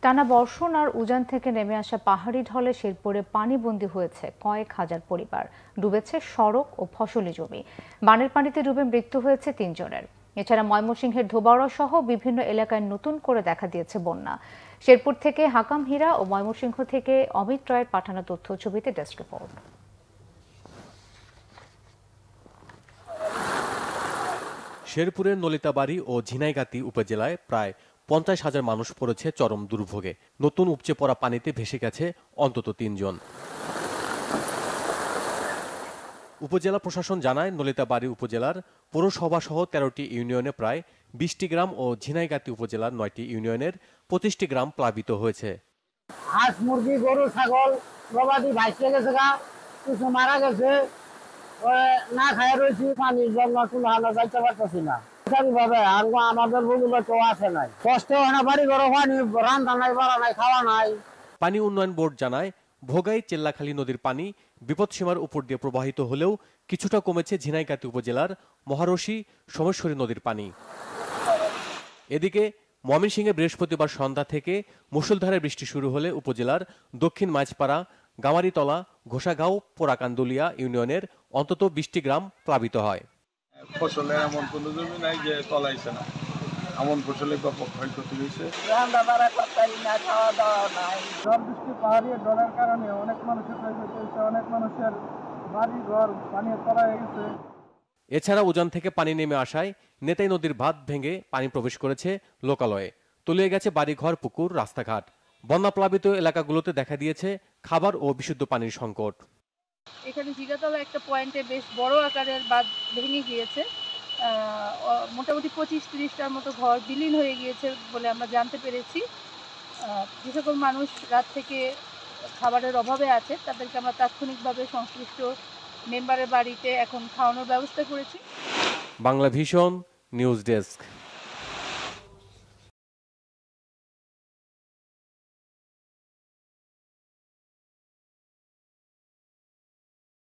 টানা বর্ষণ আর উজান থেকে নেমে আসা পাহাড়ি ঢলে শেরপুরে পানিবন্দী হয়েছে কয়েক হাজার পরিবার। ডুবেছে সড়ক ও ফসলি জমি। বানের পানিতে ডুবে মৃত্যু হয়েছে ৩ জনের। এছাড়া ময়মনসিংহের ধোবাউড়া সহ বিভিন্ন এলাকায় নতুন করে দেখা দিয়েছে বন্যা। শেরপুর থেকে হাকাম হীরা ও ময়মনসিংহ থেকে অমিত রায়ের পাঠানো তথ্য ছবিতে ডেস্ক রিপোর্ট। শেরপুরের নলিতাবাড়ী ও ঝিনাইগাতি উপজেলায় প্রায় ৫০,০০০ মানুষ পড়েছে চরম দুর্ভোগে। নতুন উপচে পড়া পানিতে ভেসে গেছে অন্তত ৩ জন। উপজেলা প্রশাসন জানায়, নলিতাবাড়ী উপজেলার পৌরসভা সহ ১৩টি ইউনিয়নে প্রায় ২০টি গ্রাম ও ঝিনাইগাতি উপজেলার ৯টি ইউনিয়নের ২৫টি গ্রাম প্লাবিত হয়েছে। হাঁস, মুরগি, গরু, ছাগল গবাদি ভাইসে গেছে, কিছু মারা গেছে। না খায় রয়েছি, পানির জন্য চুলহানো যাইতে পারতেছি না। আমাদের বগুলো কেউ আসে নাই, কষ্ট হয় না। বাড়ি ঘর পানি, রান্না নাই, বাড়া নাই, খাওয়া নাই। পানি উন্নয়ন বোর্ড জানায়, ভোগাই চেল্লাখালী নদীর পানি বিপদসীমার উপর দিয়ে প্রবাহিত হলেও কিছুটা কমেছে ঝিনাইগাতি উপজেলার মহারশী সোমেশ্বরী নদীর পানি। এদিকে ময়মনসিংহে বৃহস্পতিবার সন্ধ্যা থেকে মুষলধারে বৃষ্টি শুরু হলে উপজেলার দক্ষিণ মাঝপাড়া, গামারিতলা, ঘোষাগাঁও, পোড়াকান্দুলিয়া ইউনিয়নের অন্তত ২০টি গ্রাম প্লাবিত হয়। ফসলের এমন কোনো জমি নাই যে তলাইছে না, এমন ফসলের ব্যাপক ক্ষয়ক্ষতি হয়েছে। পাহাড়ি ঢলের কারণে অনেক মানুষের ক্ষয়ক্ষতি হয়েছে, অনেক মানুষের বাড়ি ঘর পানির তলায় গেছে। এছাড়া উজান থেকে পানি নেমে আসায় নেতাই নদীর বাঁধ ভেঙে পানি প্রবেশ করেছে লোকালয়ে। তলিয়ে গেছে বাড়িঘর, পুকুর, রাস্তাঘাট। বন্যা প্লাবিত এলাকাগুলোতে দেখা দিয়েছে খাবার ও বিশুদ্ধ পানির সংকট। এখানে জিগাতলা একটা পয়েন্টে বেশ বড় আকারের বাঁধ ভেঙে গিয়েছে। মোটামুটি ২৫-৩০টার মতো ঘর বিলীন হয়ে গিয়েছে বলে আমরা জানতে পেরেছি। যে সকল মানুষ রাত থেকে খাবারের অভাবে আছে তাদেরকে আমরা তাৎক্ষণিকভাবে সংশ্লিষ্ট মেম্বারের বাড়িতে এখন খাওয়ানোর ব্যবস্থা করেছি। Bangla vision news desk.